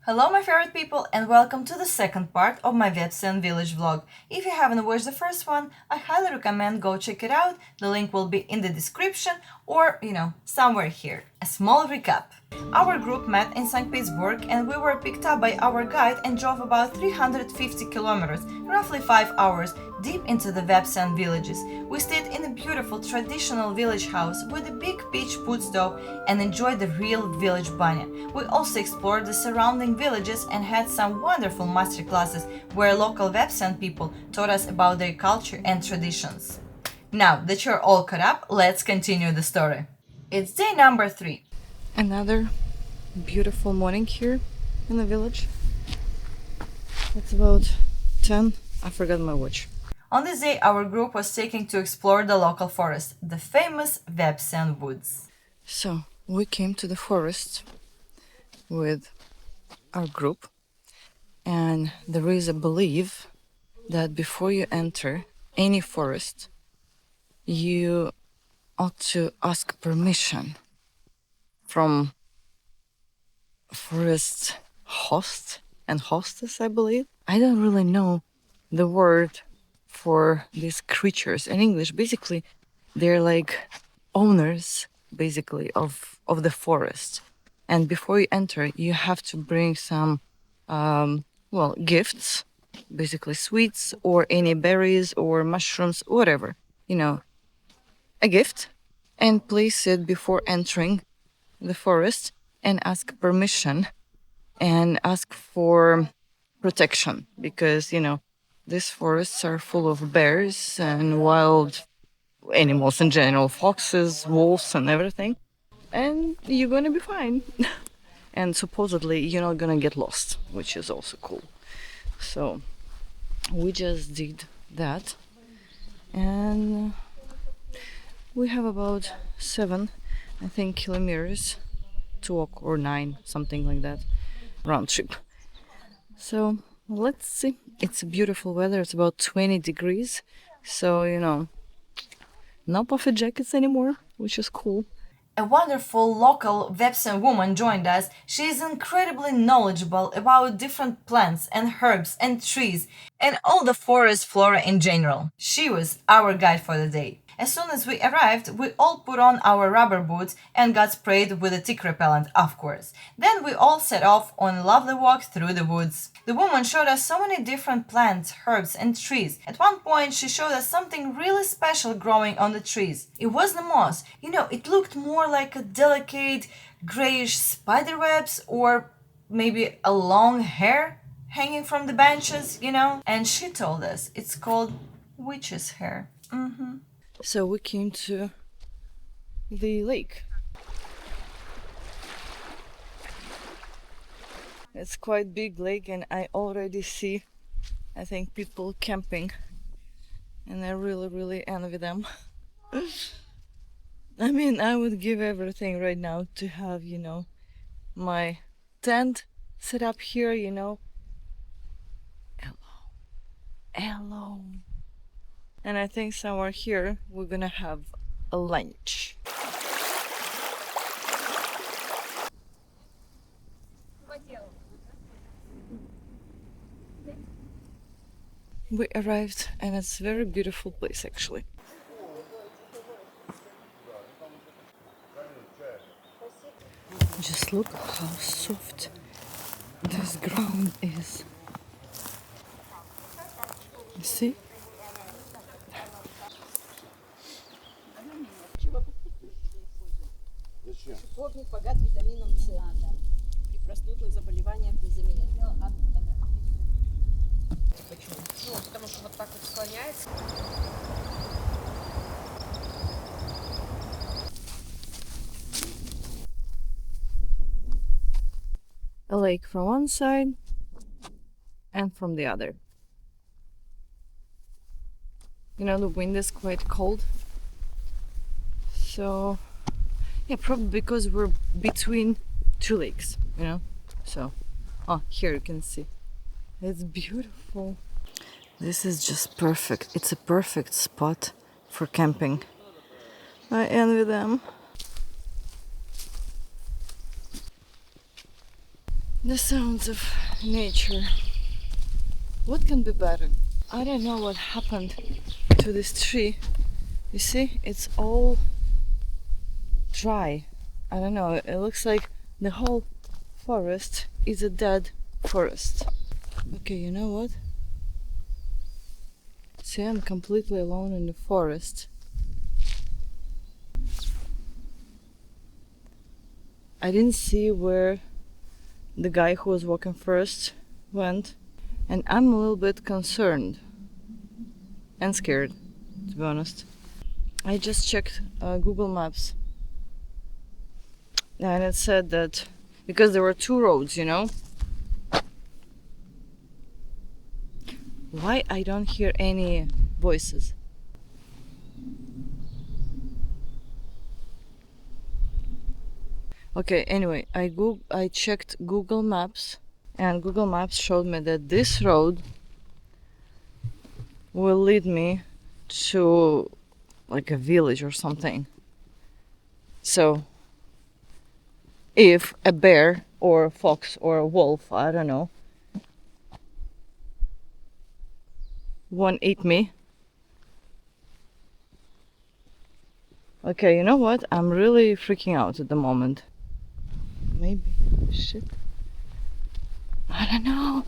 Hello my favorite people and welcome to the second part of my Vepsen village vlog. If you haven't watched the first one, I highly recommend go check it out. The link will be in the description or, somewhere here. A small recap. Our group met in St. Petersburg and we were picked up by our guide and drove about 350 kilometers, roughly 5 hours, deep into the Vepsen villages. We stayed in a beautiful traditional village house with a big pitch wood stove and enjoyed the real village banya. We also explored the surrounding villages and had some wonderful master classes where local Vepsen people taught us about their culture and traditions. Now that you're all caught up, let's continue the story. It's day number 3. Another beautiful morning here in the village. It's about 10. I forgot my watch. On this day, our group was taking to explore the local forest, the famous Vepsen woods. So we came to the forest with our group, and there is a belief that before you enter any forest, you ought to ask permission from forest host and hostess, I believe. I don't really know the word for these creatures in English. Basically, they're like owners, basically, of the forest. And before you enter, you have to bring some, gifts, basically sweets or any berries or mushrooms, whatever, a gift, and place it before entering the forest and ask permission and ask for protection because these forests are full of bears and wild animals in general, foxes, wolves, and everything, and you're gonna be fine. And supposedly you're not gonna get lost, which is also cool. So we just did that, and we have about 7, I think, kilometers to walk, or 9, something like that, round trip. So let's see. It's beautiful weather. It's about 20 degrees. So, no puffy jackets anymore, which is cool. A wonderful local Vepsen woman joined us. She is incredibly knowledgeable about different plants and herbs and trees and all the forest flora in general. She was our guide for the day. As soon as we arrived, we all put on our rubber boots and got sprayed with a tick repellent, of course. Then we all set off on a lovely walk through the woods. The woman showed us so many different plants, herbs, and trees. At one point, she showed us something really special growing on the trees. It was the moss. It looked more like a delicate grayish spider webs or maybe a long hair hanging from the branches, And she told us it's called witch's hair. So we came to the lake. It's quite big lake, and I already see, I think, people camping, and I really, really envy them. I mean, I would give everything right now to have, my tent set up here, Hello. And I think somewhere here we're gonna have a lunch. We arrived, and it's a very beautiful place actually. Just look how soft this ground is. You see? Шиповник богат витамином С. При простудных заболеваниях не заменяет. Почему? Потому что вот так вот склоняется. A lake from one side and from the other. The wind is quite cold. So, yeah, probably because we're between 2 lakes, So, here you can see. It's beautiful. This is just perfect. It's a perfect spot for camping. I envy them. The sounds of nature. What can be better? I don't know what happened to this tree. You see, it's all dry. I don't know, it looks like the whole forest is a dead forest. Okay, you know what? See, I'm completely alone in the forest. I didn't see where the guy who was walking first went, and I'm a little bit concerned and scared, to be honest. I just checked Google Maps, and it said that because there were two roads, you know. Why I don't hear any voices? Okay, anyway, I checked Google Maps, and Google Maps showed me that this road will lead me to like a village or something. So if a bear or a fox or a wolf, I don't know, won't eat me. Okay, you know what? I'm really freaking out at the moment. Maybe. Shit. I don't know.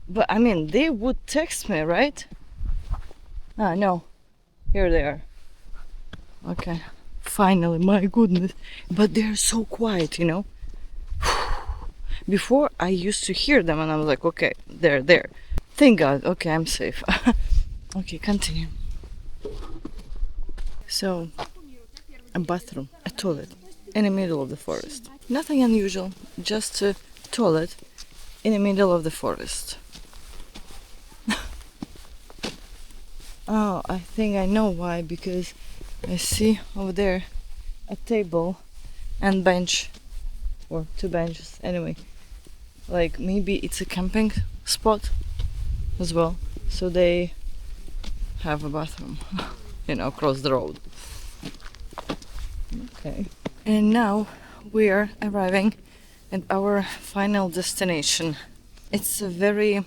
But I mean, they would text me, right? Ah, no. Here they are. Okay. Finally, my goodness. But they're so quiet, you know? Before, I used to hear them and I was like, okay, they're there. Thank God. Okay, I'm safe. Okay, continue. So, a bathroom, a toilet, in the middle of the forest. Nothing unusual, just a toilet in the middle of the forest. Oh, I think I know why, because I see over there a table and bench, or two benches, anyway. Like maybe it's a camping spot as well, so they have a bathroom, you know, across the road. Okay. And now we are arriving at our final destination. It's a very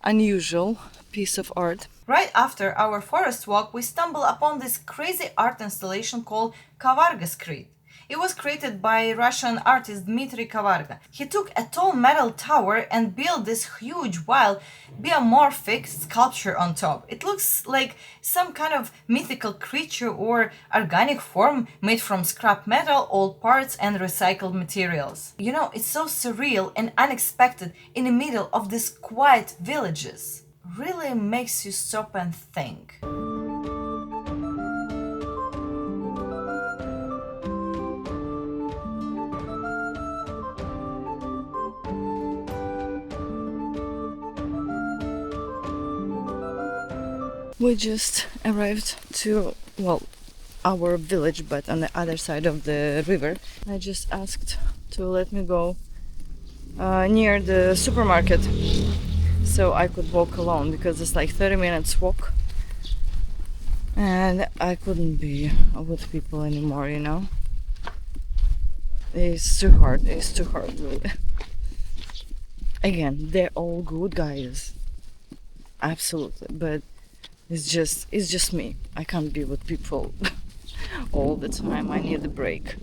unusual piece of art. Right after our forest walk, we stumble upon this crazy art installation called Kavarga Skrit. It was created by Russian artist Dmitry Kavarga. He took a tall metal tower and built this huge, wild, biomorphic sculpture on top. It looks like some kind of mythical creature or organic form made from scrap metal, old parts, and recycled materials. You know, it's so surreal and unexpected in the middle of these quiet villages. Really makes you stop and think. We just arrived to, well, our village, but on the other side of the river. I just asked to let me go near the supermarket so I could walk alone, because it's like 30 minutes walk and I couldn't be with people anymore, you know. It's too hard, really. Again, they're all good guys, absolutely, but it's just me. I can't be with people all the time. I need a break.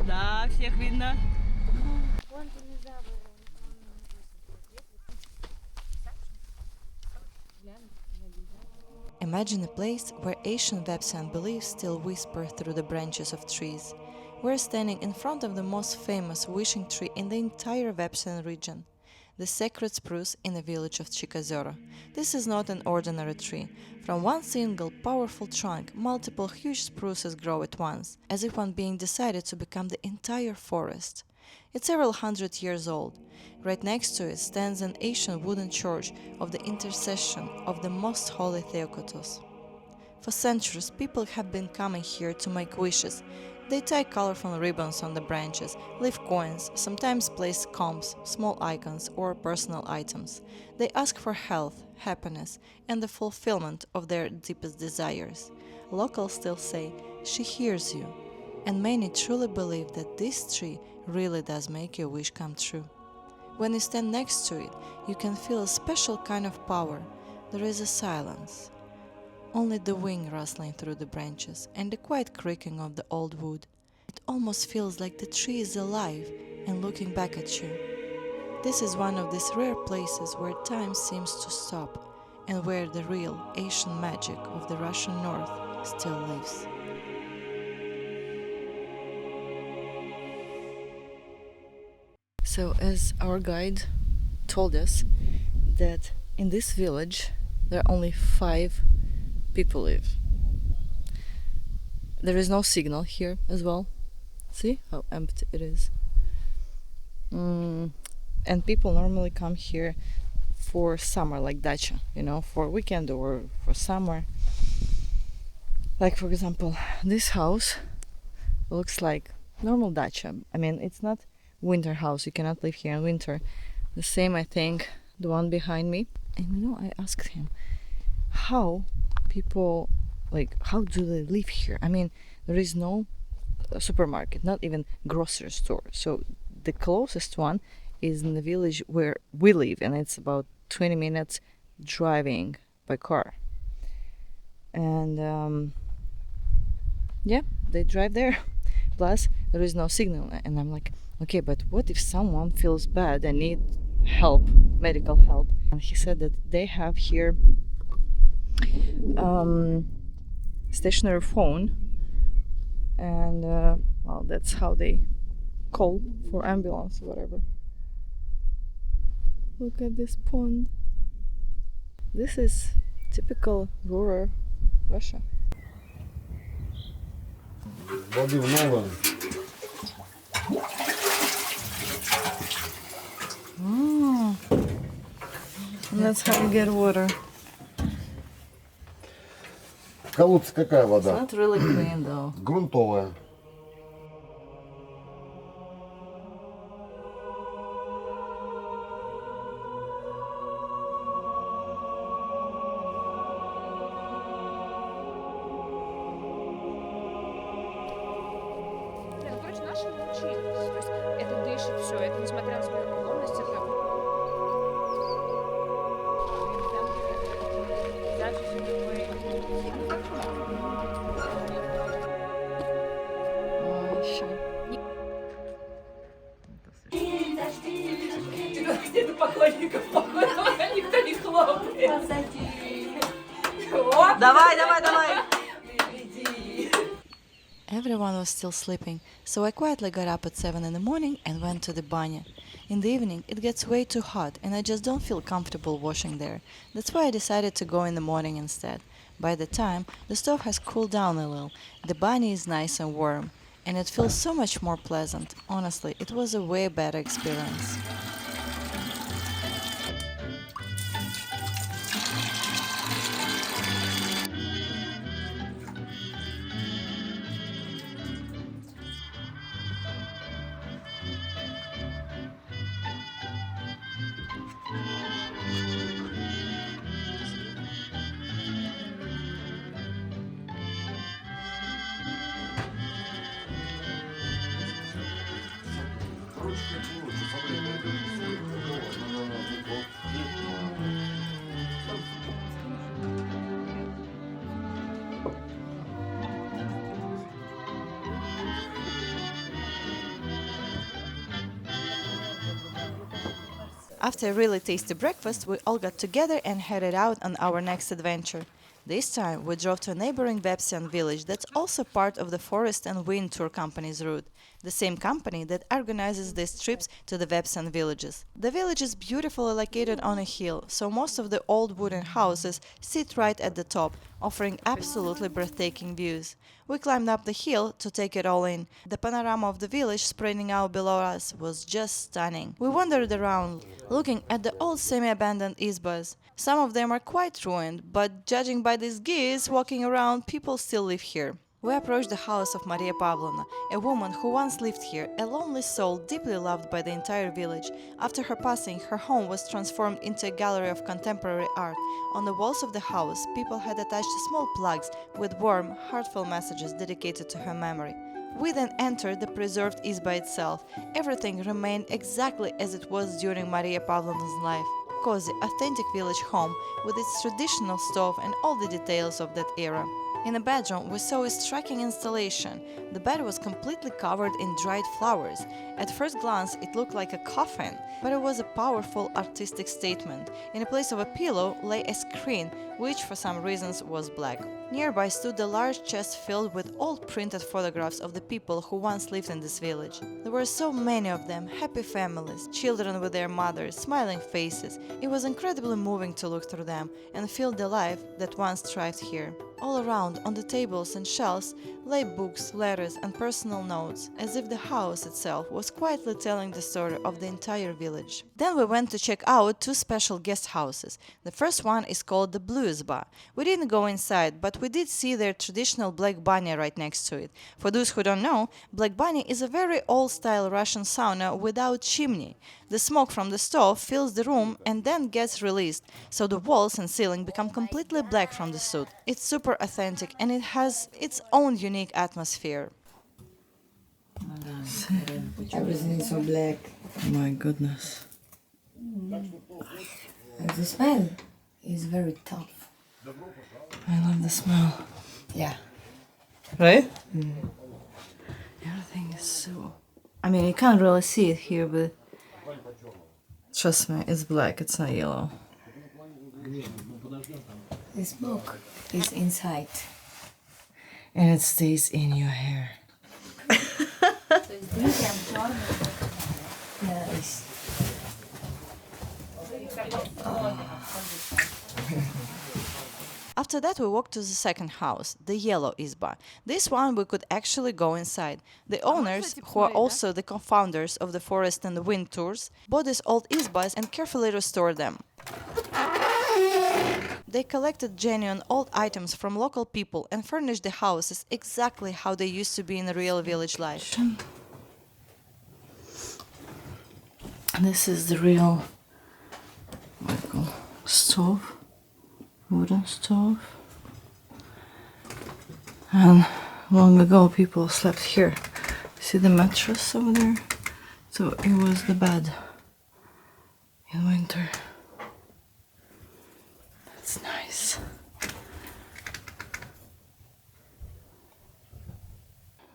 Да, всех видно. Imagine a place where ancient Vepsian beliefs still whisper through the branches of trees. We're standing in front of the most famous wishing tree in the entire Vepsian region, the sacred spruce in the village of Chikazoro. This is not an ordinary tree. From one single powerful trunk, multiple huge spruces grow at once, as if one being decided to become the entire forest. It's several hundred years old. Right next to it stands an ancient wooden church of the intercession of the Most Holy Theokotos. For centuries, people have been coming here to make wishes, They tie colorful ribbons on the branches, leave coins, sometimes place comps, small icons, or personal items. They ask for health, happiness, and the fulfillment of their deepest desires. Locals still say, "She hears you," and many truly believe that this tree really does make your wish come true. When you stand next to it, you can feel a special kind of power. There is a silence. Only the wind rustling through the branches and the quiet creaking of the old wood. It almost feels like the tree is alive and looking back at you. This is one of these rare places where time seems to stop and where the real Asian magic of the Russian North still lives. So, as our guide told us, that in this village there are only 5 people live. There is no signal here as well. See how empty it is. And people normally come here for summer, like dacha, for weekend or for summer. Like, for example, this house looks like normal dacha. I mean, it's not winter house. You cannot live here in winter. The same, I think, the one behind me. And I asked him how people, how do they live here? I mean, there is no supermarket, not even grocery store. So the closest one is in the village where we live, and it's about 20 minutes driving by car. And yeah, they drive there. Plus, there is no signal. And I'm like, okay, but what if someone feels bad and need help, medical help? And he said that they have here stationary phone, and well, that's how they call for ambulance or whatever. Look at this pond. This is typical rural Russia. Воды много. That's how you get water. В колодце какая It's вода? not really clean though. Грунтовая. Короче, наши научились. То есть это дышит все, это несмотря на свою наклонность, это где-то поклонников, походу, никто не хлопает. Давай, давай, давай! Everyone was still sleeping, so I quietly got up at 7 in the morning and went to the banya. In the evening, it gets way too hot and I just don't feel comfortable washing there. That's why I decided to go in the morning instead. By the time, the stove has cooled down a little, the banya is nice and warm, and it feels so much more pleasant. Honestly, it was a way better experience. After a really tasty breakfast, we all got together and headed out on our next adventure. This time, we drove to a neighboring Vepsian village that's also part of the Forest and Wind Tour Company's route, the same company that organizes these trips to the Vepsian villages. The village is beautifully located on a hill, so most of the old wooden houses sit right at the top, offering absolutely breathtaking views. We climbed up the hill to take it all in. The panorama of the village spreading out below us was just stunning. We wandered around, looking at the old semi-abandoned izbas. Some of them are quite ruined, but judging by these geese walking around, people still live here. We approached the house of Maria Pavlovna, a woman who once lived here, a lonely soul deeply loved by the entire village. After her passing, her home was transformed into a gallery of contemporary art. On the walls of the house, people had attached small plaques with warm, heartfelt messages dedicated to her memory. We then entered the preserved izba itself. Everything remained exactly as it was during Maria Pavlovna's life. Cozy, authentic village home with its traditional stove and all the details of that era. In the bedroom, we saw a striking installation. The bed was completely covered in dried flowers. At first glance, it looked like a coffin, but it was a powerful artistic statement. In the place of a pillow lay a screen, which for some reasons was black. Nearby stood a large chest filled with old printed photographs of the people who once lived in this village. There were so many of them, happy families, children with their mothers, smiling faces. It was incredibly moving to look through them and feel the life that once thrived here. All around, on the tables and shelves, lay books, letters, and personal notes, as if the house itself was quietly telling the story of the entire village. Then we went to check out two special guest houses. The first one is called the Blue Izba. We didn't go inside, but we did see their traditional black banya right next to it. For those who don't know, black banya is a very old-style Russian sauna without chimney. The smoke from the stove fills the room and then gets released, so the walls and ceiling become completely black from the soot. It's super authentic and it has its own unique atmosphere. Everything is so black. My goodness. And the smell is very tough. I love the smell. Yeah. Right? Everything is so... I mean, you can't really see it here, but... Trust me, it's black, it's not yellow. The smoke is inside. And it stays in your hair. Nice. After that, we walked to the second house, the Yellow Izba. This one we could actually go inside. The owners, who are also the co-founders of the Forest and the Wind tours, bought these old izbas and carefully restored them. They collected genuine old items from local people and furnished the houses exactly how they used to be in real village life. This is the real stove, wooden stove. And long ago people slept here. See the mattress over there? So it was the bed in winter. That's nice.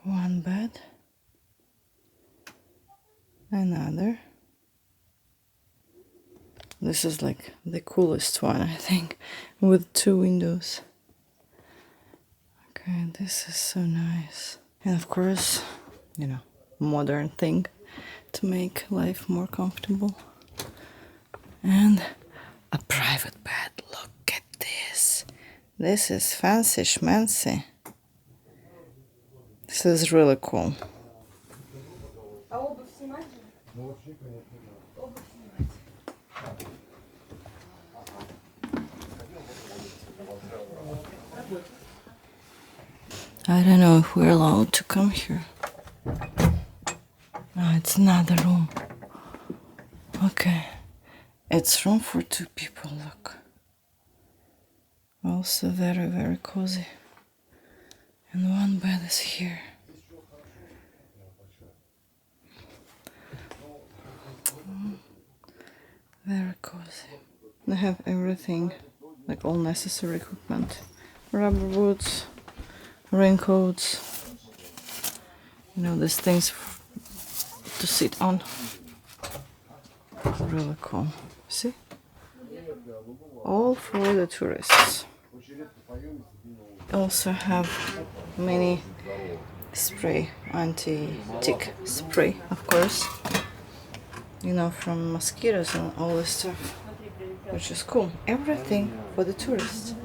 One bed, another. This is like the coolest one, I think, with 2 windows. Okay, this is so nice. And of course, you know, modern thing to make life more comfortable. And a private bed. Look at this. This is fancy schmancy. This is really cool. I don't know if we're allowed to come here. Oh, it's another room. Okay. It's room for 2 people, look. Also very, very cozy. And one bed is here. Very cozy. They have everything, like all necessary equipment. Rubber boots, raincoats, you know, these things to sit on. Really cool. See? All for the tourists. Also have many spray, anti-tick spray, of course. You know, from mosquitoes and all this stuff, which is cool. Everything for the tourists.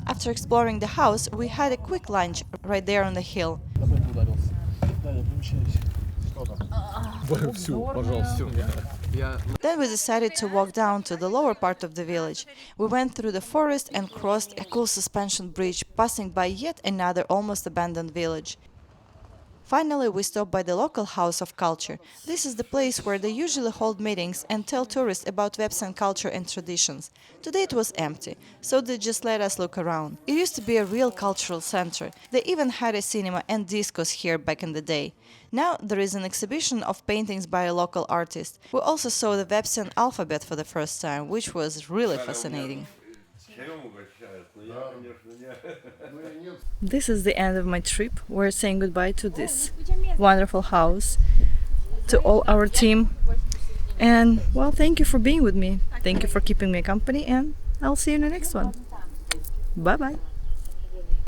After exploring the house, we had a quick lunch right there on the hill. всю, пожалуйста, у меня. Then we decided to walk down to the lower part of the village. We went through the forest and crossed a cool suspension bridge, passing by yet another almost abandoned village. Finally, we stopped by the local House of Culture. This is the place where they usually hold meetings and tell tourists about Vepsen culture and traditions. Today it was empty, so they just let us look around. It used to be a real cultural center. They even had a cinema and discos here back in the day. Now there is an exhibition of paintings by a local artist. We also saw the Vepsen alphabet for the first time, which was really fascinating. This is the end of my trip. We're saying goodbye to this wonderful house, to all our team. And well, thank you for being with me. Thank you for keeping me company, and I'll see you in the next one. Bye bye.